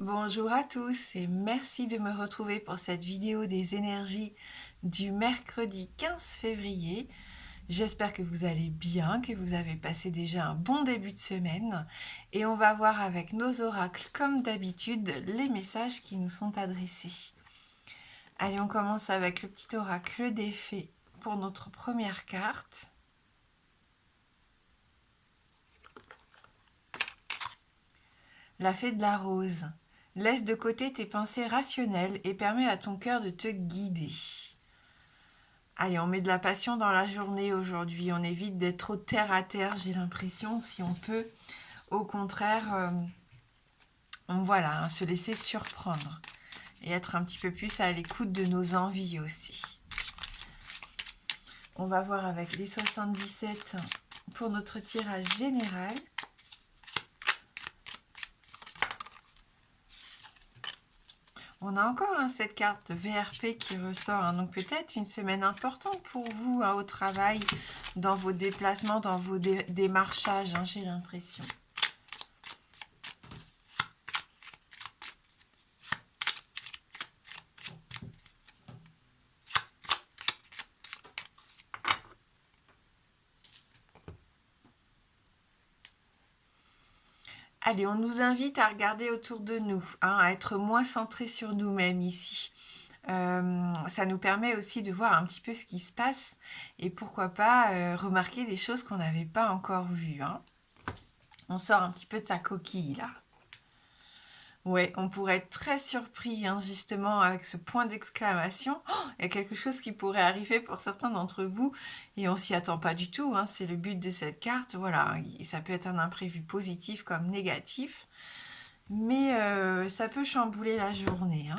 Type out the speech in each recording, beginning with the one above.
Bonjour à tous et merci de me retrouver pour cette vidéo des énergies du mercredi 15 février. J'espère que vous allez bien, que vous avez passé déjà un bon début de semaine et on va voir avec nos oracles comme d'habitude les messages qui nous sont adressés. Allez, on commence avec le petit oracle des fées pour notre première carte. La fée de la rose. Laisse de côté tes pensées rationnelles et permets à ton cœur de te guider. Allez, on met de la passion dans la journée aujourd'hui. On évite d'être trop terre à terre, j'ai l'impression, si on peut. Au contraire, voilà, se laisser surprendre et être un petit peu plus à l'écoute de nos envies aussi. On va voir avec les 77 pour notre tirage général. On a encore cette carte VRP qui ressort, donc peut-être une semaine importante pour vous au travail, dans vos déplacements, dans vos démarchages, j'ai l'impression. Allez, on nous invite à regarder autour de nous, à être moins centré sur nous-mêmes ici. Ça nous permet aussi de voir un petit peu ce qui se passe et pourquoi pas remarquer des choses qu'on n'avait pas encore vues. On sort un petit peu de sa coquille là. Ouais, on pourrait être très surpris justement avec ce point d'exclamation. Oh, il y a quelque chose qui pourrait arriver pour certains d'entre vous et on s'y attend pas du tout. C'est le but de cette carte. Voilà, ça peut être un imprévu positif comme négatif, mais ça peut chambouler la journée.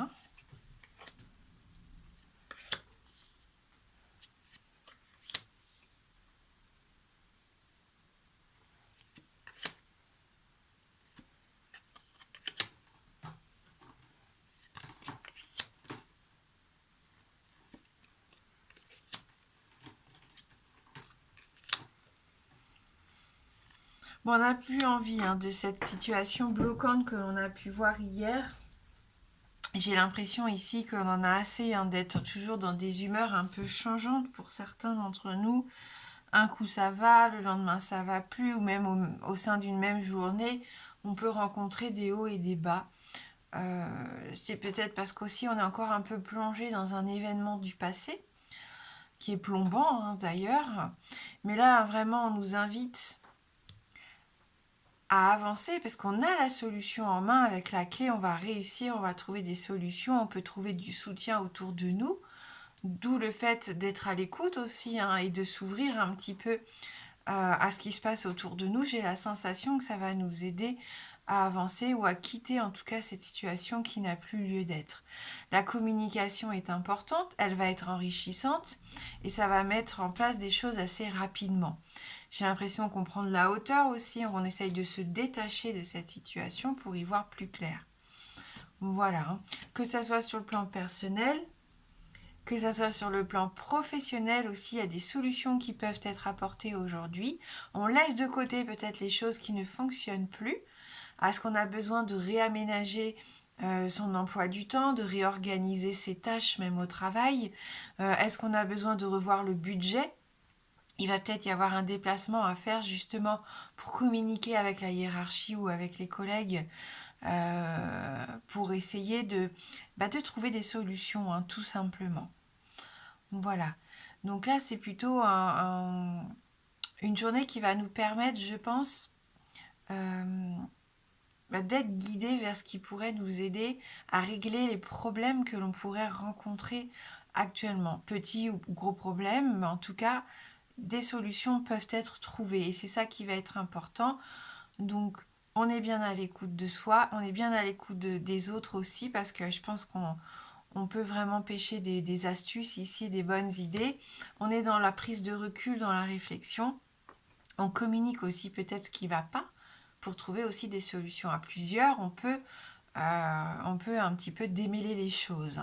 Bon, on n'a plus envie de cette situation bloquante que l'on a pu voir hier. J'ai l'impression ici qu'on en a assez d'être toujours dans des humeurs un peu changeantes pour certains d'entre nous. Un coup ça va, le lendemain ça va plus, ou même au sein d'une même journée, on peut rencontrer des hauts et des bas. C'est peut-être parce qu'aussi on est encore un peu plongé dans un événement du passé, qui est plombant d'ailleurs. Mais là, vraiment, on nous invite à avancer parce qu'on a la solution en main. Avec la clé, on va réussir, on va trouver des solutions, on peut trouver du soutien autour de nous. D'où le fait d'être à l'écoute aussi et de s'ouvrir un petit peu à ce qui se passe autour de nous. J'ai la sensation que ça va nous aider à avancer ou à quitter en tout cas cette situation qui n'a plus lieu d'être. La communication est importante, elle va être enrichissante et ça va mettre en place des choses assez rapidement. J'ai l'impression qu'on prend de la hauteur aussi, on essaye de se détacher de cette situation pour y voir plus clair. Voilà, que ça soit sur le plan personnel, que ça soit sur le plan professionnel aussi, il y a des solutions qui peuvent être apportées aujourd'hui. On laisse de côté peut-être les choses qui ne fonctionnent plus. Est-ce qu'on a besoin de réaménager son emploi du temps, de réorganiser ses tâches même au travail? Est-ce qu'on a besoin de revoir le budget? Il va peut-être y avoir un déplacement à faire justement pour communiquer avec la hiérarchie ou avec les collègues pour essayer de trouver des solutions, tout simplement. Voilà. Donc là, c'est plutôt une journée qui va nous permettre, je pense, d'être guidés vers ce qui pourrait nous aider à régler les problèmes que l'on pourrait rencontrer actuellement. Petits ou gros problèmes, mais en tout cas, des solutions peuvent être trouvées. Et c'est ça qui va être important. Donc, on est bien à l'écoute de soi, on est bien à l'écoute des autres aussi, parce que je pense qu'on peut vraiment pêcher des astuces ici, des bonnes idées. On est dans la prise de recul, dans la réflexion. On communique aussi peut-être ce qui ne va pas pour trouver aussi des solutions à plusieurs. On peut un petit peu démêler les choses.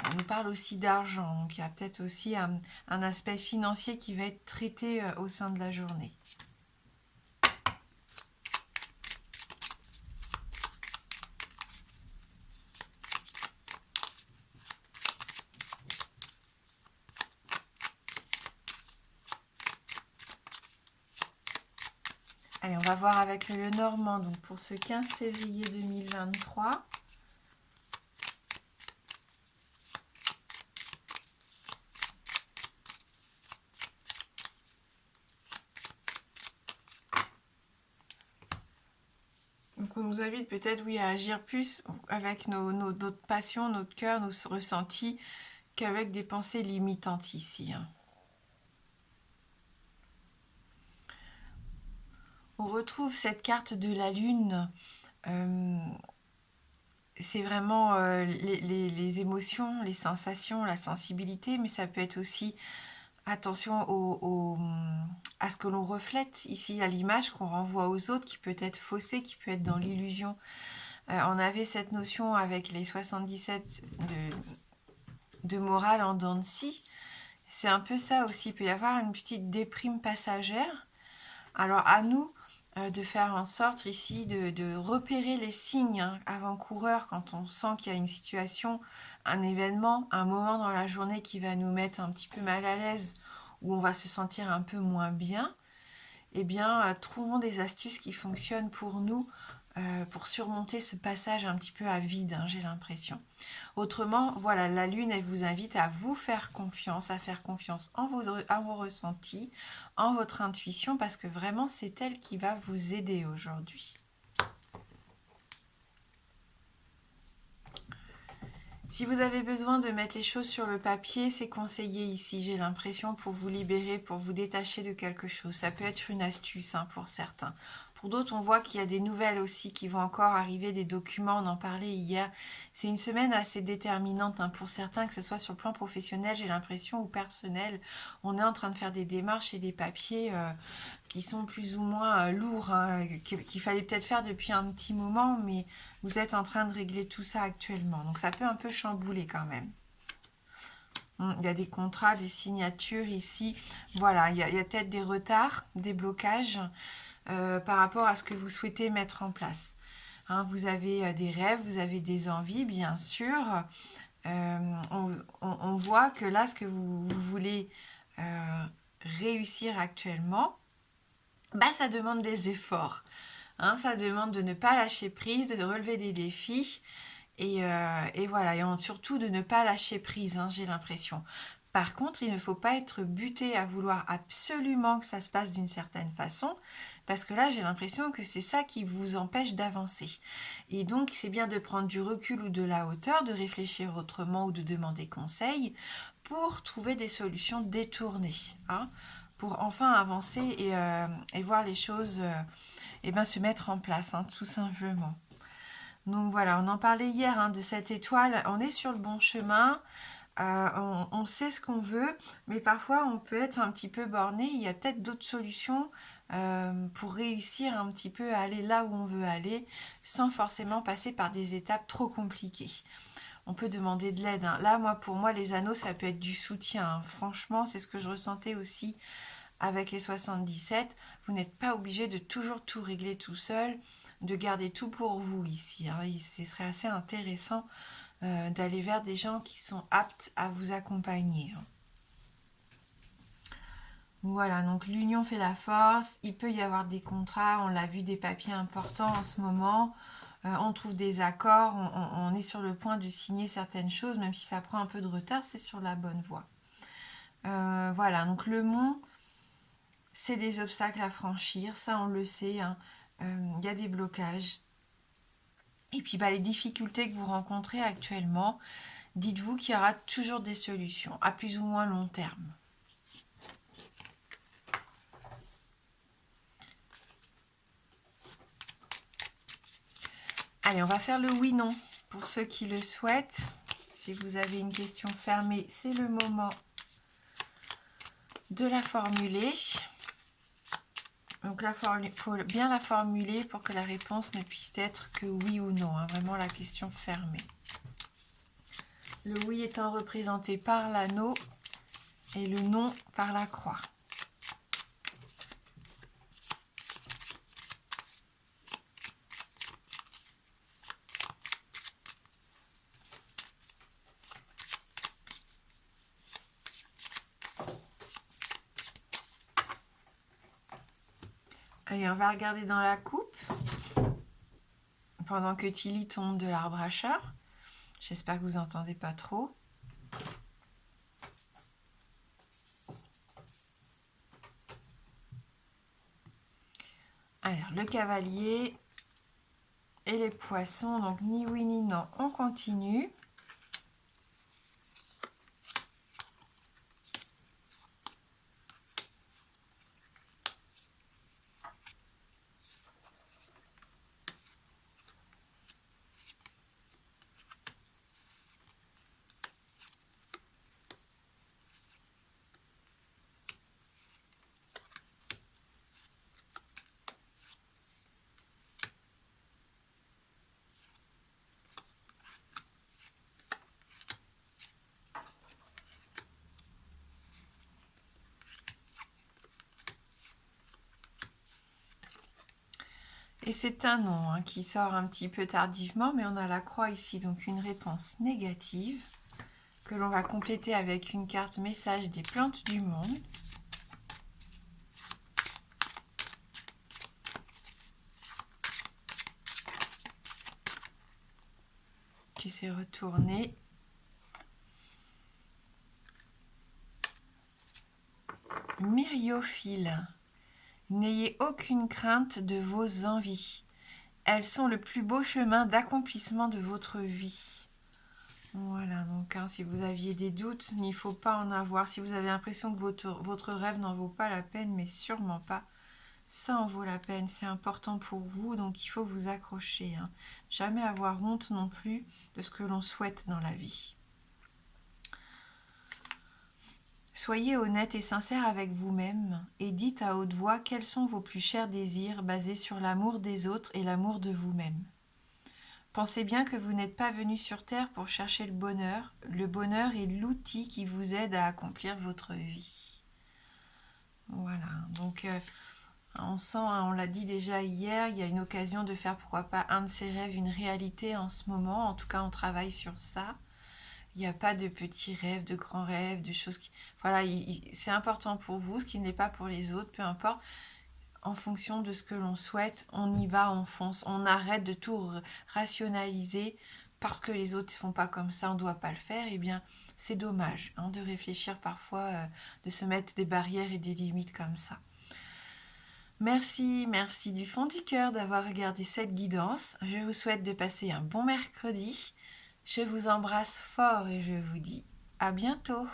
On nous parle aussi d'argent, donc il y a peut-être aussi un aspect financier qui va être traité au sein de la journée. Allez, on va voir avec le Normand, donc pour ce 15 février 2023. Donc on nous invite peut-être, oui, à agir plus avec notre passion, notre cœur, nos ressentis, qu'avec des pensées limitantes ici. On retrouve cette carte de la Lune. C'est vraiment les émotions, les sensations, la sensibilité, mais ça peut être aussi attention à ce que l'on reflète ici, à l'image qu'on renvoie aux autres, qui peut être faussée, qui peut être dans l'illusion. On avait cette notion avec les 77 de morale en dents de scie. C'est un peu ça aussi. Il peut y avoir une petite déprime passagère. Alors à nous de faire en sorte ici de repérer les signes avant-coureurs quand on sent qu'il y a une situation, un événement, un moment dans la journée qui va nous mettre un petit peu mal à l'aise, où on va se sentir un peu moins bien. Eh bien, trouvons des astuces qui fonctionnent pour nous, pour surmonter ce passage un petit peu à vide, j'ai l'impression. Autrement, voilà, la Lune, elle vous invite à vous faire confiance, à faire confiance en vos ressentis, en votre intuition, parce que vraiment, c'est elle qui va vous aider aujourd'hui. Si vous avez besoin de mettre les choses sur le papier, c'est conseillé ici, j'ai l'impression, pour vous libérer, pour vous détacher de quelque chose. Ça peut être une astuce pour certains. Pour d'autres, on voit qu'il y a des nouvelles aussi qui vont encore arriver, des documents, on en parlait hier. C'est une semaine assez déterminante pour certains, que ce soit sur le plan professionnel, j'ai l'impression, ou personnel. On est en train de faire des démarches et des papiers qui sont plus ou moins lourds, qu'il fallait peut-être faire depuis un petit moment, mais vous êtes en train de régler tout ça actuellement. Donc ça peut un peu chambouler quand même. Il y a des contrats, des signatures ici. Voilà, il y a peut-être des retards, des blocages par rapport à ce que vous souhaitez mettre en place. Vous avez des rêves, vous avez des envies, bien sûr. On voit que là, ce que vous voulez réussir actuellement, ça demande des efforts. Ça demande de ne pas lâcher prise, de relever des défis et voilà, et surtout de ne pas lâcher prise, j'ai l'impression. Par contre, il ne faut pas être buté à vouloir absolument que ça se passe d'une certaine façon, parce que là, j'ai l'impression que c'est ça qui vous empêche d'avancer. Et donc, c'est bien de prendre du recul ou de la hauteur, de réfléchir autrement ou de demander conseil pour trouver des solutions détournées, pour enfin avancer et voir les choses se mettre en place, tout simplement. Donc voilà, on en parlait hier de cette étoile, on est sur le bon chemin, on sait ce qu'on veut, mais parfois on peut être un petit peu borné, il y a peut-être d'autres solutions pour réussir un petit peu à aller là où on veut aller, sans forcément passer par des étapes trop compliquées. On peut demander de l'aide. Là, pour moi, les anneaux, ça peut être du soutien. Franchement, c'est ce que je ressentais aussi avec les 77. Vous n'êtes pas obligé de toujours tout régler tout seul, de garder tout pour vous ici. Ce serait assez intéressant d'aller vers des gens qui sont aptes à vous accompagner. Voilà, donc l'union fait la force. Il peut y avoir des contrats, on l'a vu, des papiers importants en ce moment. On trouve des accords, on est sur le point de signer certaines choses, même si ça prend un peu de retard, c'est sur la bonne voie. Voilà, donc le mont, c'est des obstacles à franchir, ça on le sait, il y a des blocages. Et puis les difficultés que vous rencontrez actuellement, dites-vous qu'il y aura toujours des solutions, à plus ou moins long terme. Allez, on va faire le oui-non pour ceux qui le souhaitent. Si vous avez une question fermée, c'est le moment de la formuler. Donc il faut bien la formuler pour que la réponse ne puisse être que oui ou non, vraiment la question fermée. Le oui étant représenté par l'anneau et le non par la croix. Allez, on va regarder dans la coupe pendant que Tilly tombe de l'arbre à chat. J'espère que vous entendez pas trop. Alors, le cavalier et les poissons, donc ni oui ni non, on continue. Et c'est un non hein, qui sort un petit peu tardivement, mais on a la croix ici, donc une réponse négative que l'on va compléter avec une carte message des plantes du monde. Qui s'est retournée. Myriophile. N'ayez aucune crainte de vos envies. Elles sont le plus beau chemin d'accomplissement de votre vie. Voilà, donc si vous aviez des doutes, il ne faut pas en avoir. Si vous avez l'impression que votre rêve n'en vaut pas la peine, mais sûrement pas, ça en vaut la peine. C'est important pour vous, donc il faut vous accrocher. Hein. Jamais avoir honte non plus de ce que l'on souhaite dans la vie. Soyez honnête et sincère avec vous-même et dites à haute voix quels sont vos plus chers désirs basés sur l'amour des autres et l'amour de vous-même. Pensez bien que vous n'êtes pas venu sur Terre pour chercher le bonheur. Le bonheur est l'outil qui vous aide à accomplir votre vie. Voilà, donc on sent, hein, on l'a dit déjà hier, il y a une occasion de faire pourquoi pas un de ses rêves une réalité en ce moment. En tout cas, on travaille sur ça. Il n'y a pas de petits rêves, de grands rêves, de choses qui... Voilà, c'est important pour vous, ce qui ne l'est pas pour les autres, peu importe. En fonction de ce que l'on souhaite, on y va, on fonce. On arrête de tout rationaliser parce que les autres ne font pas comme ça, on ne doit pas le faire. Eh bien, c'est dommage hein, de réfléchir parfois, de se mettre des barrières et des limites comme ça. Merci du fond du cœur d'avoir regardé cette guidance. Je vous souhaite de passer un bon mercredi. Je vous embrasse fort et je vous dis à bientôt.